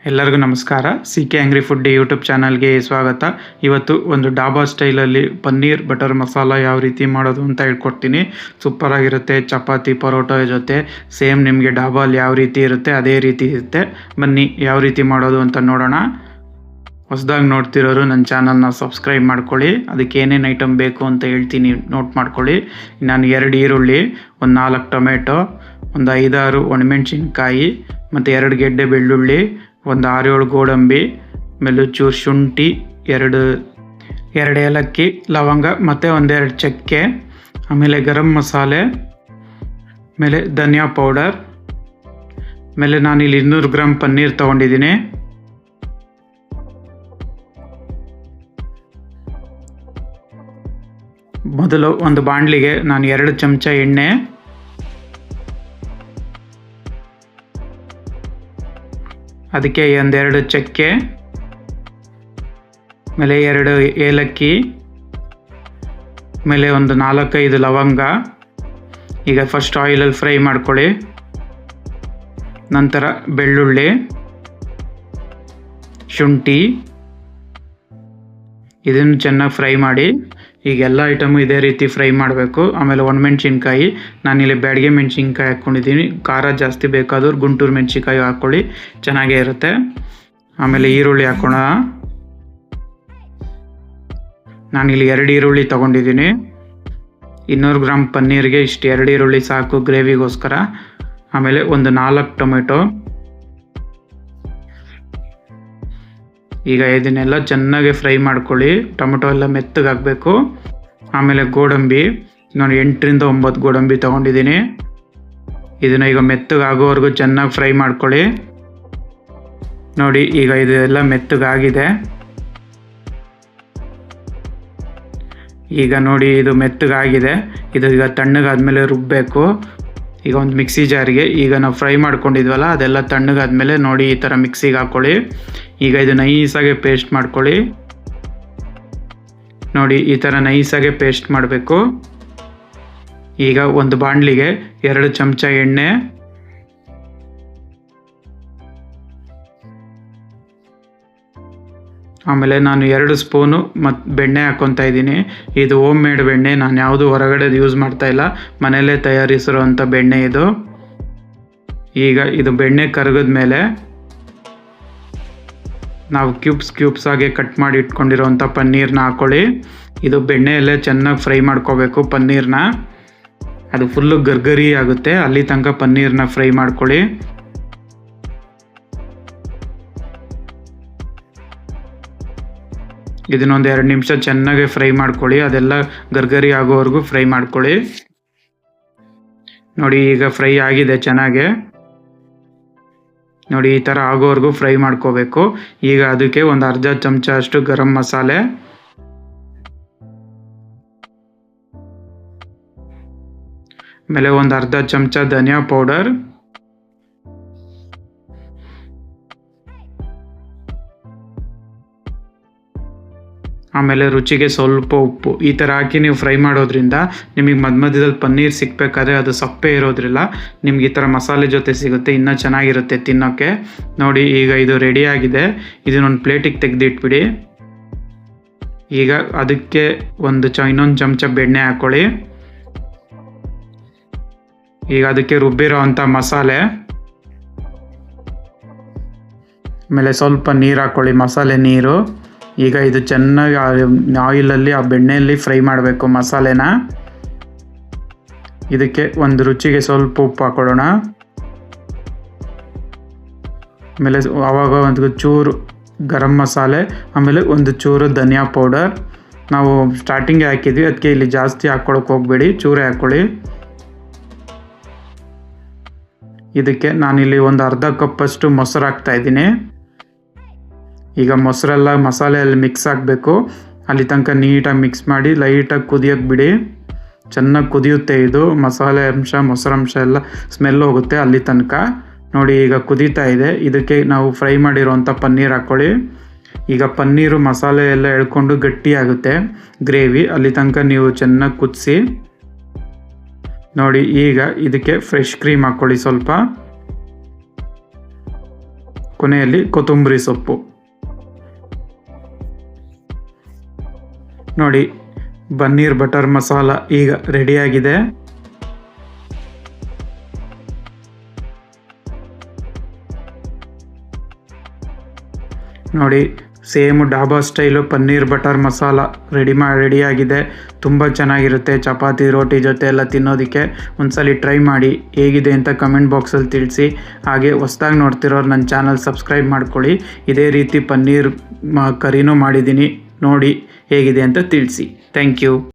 ಎಲ್ಲರಿಗೂ ನಮಸ್ಕಾರ. CK. Angry food YouTube ಚಾನಲ್ಗೆ ಸ್ವಾಗತ. ಇವತ್ತು ಒಂದು ಡಾಬಾ ಸ್ಟೈಲಲ್ಲಿ ಪನ್ನೀರ್ ಬಟರ್ ಮಸಾಲ ಯಾವ ರೀತಿ ಮಾಡೋದು ಅಂತ ಹೇಳ್ಕೊಡ್ತೀನಿ. ಸೂಪರ್ ಆಗಿರುತ್ತೆ. ಚಪಾತಿ ಪರೋಟ ಜೊತೆ ಸೇಮ್ ನಿಮಗೆ ಡಾಬಾಲ್ಲಿ ಯಾವ ರೀತಿ ಇರುತ್ತೆ ಅದೇ ರೀತಿ ಇರುತ್ತೆ. ಬನ್ನಿ ಯಾವ ರೀತಿ ಮಾಡೋದು ಅಂತ ನೋಡೋಣ. ಹೊಸದಾಗಿ ನೋಡ್ತಿರೋರು ನನ್ನ ಚಾನಲ್ನ ಸಬ್ಸ್ಕ್ರೈಬ್ ಮಾಡ್ಕೊಳ್ಳಿ. ಅದಕ್ಕೆ ಏನೇನು ಐಟಮ್ ಬೇಕು ಅಂತ ಹೇಳ್ತೀನಿ, ನೋಟ್ ಮಾಡ್ಕೊಳ್ಳಿ. ನಾನು 2 ಈರುಳ್ಳಿ, ಒಂದು 4 ಟೊಮೆಟೊ, ಒಂದು 5-6 ಒಣಮೆಣ್ಸಿನ್ಕಾಯಿ ಮತ್ತು 2 ಗೆಡ್ಡೆ ಬೆಳ್ಳುಳ್ಳಿ, ಒಂದು 6-7 ಗೋಡಂಬಿ, ಆಮೇಲೆ ಚೂರು ಶುಂಠಿ, 2 ಏಲಕ್ಕಿ, ಲವಂಗ ಮತ್ತು 1-2 ಚಕ್ಕೆ, ಆಮೇಲೆ ಗರಂ ಮಸಾಲೆ, ಆಮೇಲೆ ಧನಿಯಾ ಪೌಡರ್, ಆಮೇಲೆ ನಾನಿಲ್ಲಿ 200 ಗ್ರಾಮ್ ಪನ್ನೀರ್ ತೊಗೊಂಡಿದ್ದೀನಿ. ಮೊದಲು ಒಂದು ಬಾಣಲಿಗೆ ನಾನು 2 ಚಮಚ ಎಣ್ಣೆ, ಅದಕ್ಕೆ 1-2 ಚಕ್ಕೆ, ಆಮೇಲೆ 2 ಏಲಕ್ಕಿ, ಆಮೇಲೆ ಒಂದು 4-5 ಲವಂಗ. ಈಗ ಫಸ್ಟ್ ಆಯಿಲಲ್ಲಿ ಫ್ರೈ ಮಾಡ್ಕೊಳ್ಳಿ. ನಂತರ ಬೆಳ್ಳುಳ್ಳಿ, ಶುಂಠಿ, ಇದನ್ನು ಚೆನ್ನಾಗಿ ಫ್ರೈ ಮಾಡಿ. ಈಗ ಎಲ್ಲ ಐಟಮು ಇದೇ ರೀತಿ ಫ್ರೈ ಮಾಡಬೇಕು. ಆಮೇಲೆ ಒಣಮೆಣ್ಸಿನ್ಕಾಯಿ, ನಾನಿಲ್ಲಿ ಬ್ಯಾಡಗೆ ಮೆಣಸಿನ್ಕಾಯಿ ಹಾಕ್ಕೊಂಡಿದ್ದೀನಿ. ಖಾರ ಜಾಸ್ತಿ ಬೇಕಾದವ್ರು ಗುಂಟೂರು ಮೆಣಸಿನ್ಕಾಯಿ ಹಾಕ್ಕೊಳ್ಳಿ, ಚೆನ್ನಾಗೇ ಇರುತ್ತೆ. ಆಮೇಲೆ ಈರುಳ್ಳಿ ಹಾಕೋಣ. ನಾನಿಲ್ಲಿ 2 ಈರುಳ್ಳಿ ತೊಗೊಂಡಿದ್ದೀನಿ. 200 ಗ್ರಾಮ್ ಪನ್ನೀರ್ಗೆ ಇಷ್ಟು 2 ಈರುಳ್ಳಿ ಸಾಕು ಗ್ರೇವಿಗೋಸ್ಕರ. ಆಮೇಲೆ ಒಂದು 4 ಟೊಮೆಟೊ. ಈಗ ಇದನ್ನೆಲ್ಲ ಚೆನ್ನಾಗಿ ಫ್ರೈ ಮಾಡ್ಕೊಳ್ಳಿ. ಟೊಮೆಟೊ ಎಲ್ಲ ಮೆತ್ತಗಾಗಬೇಕು. ಆಮೇಲೆ ಗೋಡಂಬಿ, ನಾನು 8-9 ಗೋಡಂಬಿ ತೊಗೊಂಡಿದ್ದೀನಿ. ಇದನ್ನು ಈಗ ಮೆತ್ತಗಾಗೋವರೆಗೂ ಚೆನ್ನಾಗಿ ಫ್ರೈ ಮಾಡ್ಕೊಳ್ಳಿ. ನೋಡಿ, ಈಗ ಇದೆಲ್ಲ ಮೆತ್ತಗಾಗಿದೆ. ಈಗ ನೋಡಿ, ಇದು ಮೆತ್ತಗಾಗಿದೆ. ಇದು ಈಗ ತಣ್ಣಗಾದ್ಮೇಲೆ ರುಬ್ಬಬೇಕು. ಈಗ ಒಂದು ಮಿಕ್ಸಿ ಜಾರಿಗೆ ಈಗ ನಾವು ಫ್ರೈ ಮಾಡ್ಕೊಂಡಿದ್ವಲ್ಲ ಅದೆಲ್ಲ ತಣ್ಣಗಾದ್ಮೇಲೆ ನೋಡಿ ಈ ಥರ ಮಿಕ್ಸಿಗೆ ಹಾಕ್ಕೊಳ್ಳಿ. ಈಗ ಇದು ನೈಸಾಗೆ ಪೇಸ್ಟ್ ಮಾಡ್ಕೊಳ್ಳಿ. ನೋಡಿ, ಈ ಥರ ನೈಸಾಗೆ ಪೇಸ್ಟ್ ಮಾಡಬೇಕು. ಈಗ ಒಂದು ಬಾಣಲಿಗೆ 2 ಚಮಚ ಎಣ್ಣೆ, ಆಮೇಲೆ ನಾನು 2 ಸ್ಪೂನು ಬೆಣ್ಣೆ ಹಾಕ್ಕೊತಾ ಇದ್ದೀನಿ. ಇದು ಹೋಮ್ ಮೇಡ್ ಬೆಣ್ಣೆ, ನಾನು ಯಾವುದು ಹೊರಗಡೆ ಯೂಸ್ ಮಾಡ್ತಾ ಇಲ್ಲ, ಮನೆಯಲ್ಲೇ ತಯಾರಿಸಿರೋವಂಥ ಬೆಣ್ಣೆ ಇದು. ಈಗ ಇದು ಬೆಣ್ಣೆ ಕರಗಿದ ಮೇಲೆ ನಾವು ಕ್ಯೂಬ್ಸ್ ಆಗಿ ಕಟ್ ಮಾಡಿ ಇಟ್ಕೊಂಡಿರೋವಂಥ ಪನ್ನೀರ್ನ ಹಾಕ್ಕೊಳ್ಳಿ. ಇದು ಬೆಣ್ಣೆಯಲ್ಲೇ ಚೆನ್ನಾಗಿ ಫ್ರೈ ಮಾಡ್ಕೋಬೇಕು ಪನ್ನೀರ್ನ. ಅದು ಫುಲ್ಲು ಗರ್ಗರಿ ಆಗುತ್ತೆ, ಅಲ್ಲಿ ತನಕ ಪನ್ನೀರ್ನ ಫ್ರೈ ಮಾಡ್ಕೊಳ್ಳಿ. ಇದನ್ನೊಂದು 2 ನಿಮಿಷ ಚೆನ್ನಾಗಿ ಫ್ರೈ ಮಾಡ್ಕೊಳ್ಳಿ. ಅದೆಲ್ಲ ಗರ್ಗರಿ ಆಗೋವರೆಗೂ ಫ್ರೈ ಮಾಡ್ಕೊಳ್ಳಿ. ನೋಡಿ, ಈಗ ಫ್ರೈ ಆಗಿದೆ ಚೆನ್ನಾಗೆ. ನೋಡಿ, ಈ ಥರ ಆಗೋವರೆಗೂ ಫ್ರೈ ಮಾಡ್ಕೋಬೇಕು. ಈಗ ಅದಕ್ಕೆ ಒಂದು ಅರ್ಧ ಚಮಚ ಅಷ್ಟು ಗರಂ ಮಸಾಲೆ, ಆಮೇಲೆ ಒಂದು ಅರ್ಧ ಚಮಚ ಧನಿಯಾ ಪೌಡರ್, ಆಮೇಲೆ ರುಚಿಗೆ ಸ್ವಲ್ಪ ಉಪ್ಪು. ಈ ಥರ ಹಾಕಿ ನೀವು ಫ್ರೈ ಮಾಡೋದ್ರಿಂದ ನಿಮಗೆ ಮಧ್ಯದಲ್ಲಿ ಪನ್ನೀರ್ ಸಿಕ್ಕಬೇಕಾದ್ರೆ ಅದು ಸಪ್ಪೆ ಇರೋದ್ರಿಲ್ಲ, ನಿಮ್ಗೆ ಈ ಥರ ಮಸಾಲೆ ಜೊತೆ ಸಿಗುತ್ತೆ, ಇನ್ನೂ ಚೆನ್ನಾಗಿರುತ್ತೆ ತಿನ್ನೋಕ್ಕೆ. ನೋಡಿ, ಈಗ ಇದು ರೆಡಿಯಾಗಿದೆ. ಇದನ್ನೊಂದು ಪ್ಲೇಟಿಗೆ ತೆಗೆದಿಟ್ಬಿಡಿ. ಈಗ ಅದಕ್ಕೆ ಇನ್ನೊಂದು ಚಮಚ ಬೆಣ್ಣೆ ಹಾಕ್ಕೊಳ್ಳಿ. ಈಗ ಅದಕ್ಕೆ ರುಬ್ಬಿರೋ ಅಂಥ ಮಸಾಲೆ, ಆಮೇಲೆ ಸ್ವಲ್ಪ ನೀರು ಹಾಕ್ಕೊಳ್ಳಿ, ಮಸಾಲೆ ನೀರು. ಈಗ ಇದು ಚೆನ್ನಾಗಿ ಆಯಿಲಲ್ಲಿ ಆ ಬೆಣ್ಣೆಯಲ್ಲಿ ಫ್ರೈ ಮಾಡಬೇಕು ಮಸಾಲೆನ. ಇದಕ್ಕೆ ಒಂದು ರುಚಿಗೆ ಸ್ವಲ್ಪ ಉಪ್ಪು ಹಾಕೊಳ್ಳೋಣ. ಆಮೇಲೆ ಆವಾಗ ಒಂದು ಚೂರು ಗರಂ ಮಸಾಲೆ, ಆಮೇಲೆ ಒಂದು ಚೂರು ಧನಿಯಾ ಪೌಡರ್. ನಾವು ಸ್ಟಾರ್ಟಿಂಗ್ಗೆ ಹಾಕಿದ್ವಿ, ಅದಕ್ಕೆ ಇಲ್ಲಿ ಜಾಸ್ತಿ ಹಾಕ್ಕೊಳಕ್ಕೆ ಹೋಗಬೇಡಿ, ಚೂರೇ ಹಾಕ್ಕೊಳ್ಳಿ. ಇದಕ್ಕೆ ನಾನಿಲ್ಲಿ ಒಂದು ಅರ್ಧ ಕಪ್ಪಷ್ಟು ಮೊಸರು ಹಾಕ್ತಾಯಿದ್ದೀನಿ. ಈಗ ಮೊಸರೆಲ್ಲ ಮಸಾಲೆಯಲ್ಲಿ ಮಿಕ್ಸ್ ಆಗಬೇಕು. ಅಲ್ಲಿ ತನಕ ನೀಟಾಗಿ ಮಿಕ್ಸ್ ಮಾಡಿ ಲೈಟಾಗಿ ಕುದಿಯೋಕ್ಕೆ ಬಿಡಿ. ಚೆನ್ನಾಗಿ ಕುದಿಯುತ್ತೆ ಇದು. ಮಸಾಲೆ ಅಂಶ ಮೊಸರಂಶ ಎಲ್ಲ ಸ್ಮೆಲ್ ಹೋಗುತ್ತೆ ಅಲ್ಲಿ ತನಕ. ನೋಡಿ, ಈಗ ಕುದೀತಾ ಇದೆ. ಇದಕ್ಕೆ ನಾವು ಫ್ರೈ ಮಾಡಿರೋವಂಥ ಪನ್ನೀರ್ ಹಾಕ್ಕೊಳ್ಳಿ. ಈಗ ಪನ್ನೀರು ಮಸಾಲೆ ಎಲ್ಲ ಎಳ್ಕೊಂಡು ಗಟ್ಟಿಯಾಗುತ್ತೆ ಗ್ರೇವಿ, ಅಲ್ಲಿ ತನಕ ನೀವು ಚೆನ್ನಾಗಿ ಕುದಿಸಿ. ನೋಡಿ, ಈಗ ಇದಕ್ಕೆ ಫ್ರೆಶ್ ಕ್ರೀಮ್ ಹಾಕ್ಕೊಳ್ಳಿ ಸ್ವಲ್ಪ. ಕೊನೆಯಲ್ಲಿ ಕೊತ್ತಂಬರಿ ಸೊಪ್ಪು. ನೋಡಿ, ಪನ್ನೀರ್ ಬಟರ್ ಮಸಾಲ ಈಗ ರೆಡಿಯಾಗಿದೆ. ನೋಡಿ, same dhaba style paneer butter masala ರೆಡಿಯಾಗಿದೆ. ತುಂಬ ಚೆನ್ನಾಗಿರುತ್ತೆ. ಚಪಾತಿ ರೋಟಿ ಜೊತೆ ಎಲ್ಲ ತಿನ್ನೋದಕ್ಕೆ ಒಂದ್ಸಲಿ ಟ್ರೈ ಮಾಡಿ. ಹೇಗಿದೆ ಅಂತ ಕಮೆಂಟ್ ಬಾಕ್ಸಲ್ಲಿ ತಿಳಿಸಿ. ಹಾಗೆ ಹೊಸ್ದಾಗಿ ನೋಡ್ತಿರೋರು ನನ್ನ ಚಾನಲ್ ಸಬ್ಸ್ಕ್ರೈಬ್ ಮಾಡ್ಕೊಳ್ಳಿ. ಇದೇ ರೀತಿ ಪನ್ನೀರ್ ಕರಿನೂ ಮಾಡಿದ್ದೀನಿ, ನೋಡಿ ಹೇಗಿದೆ ಅಂತ ತಿಳಿಸಿ. Thank you.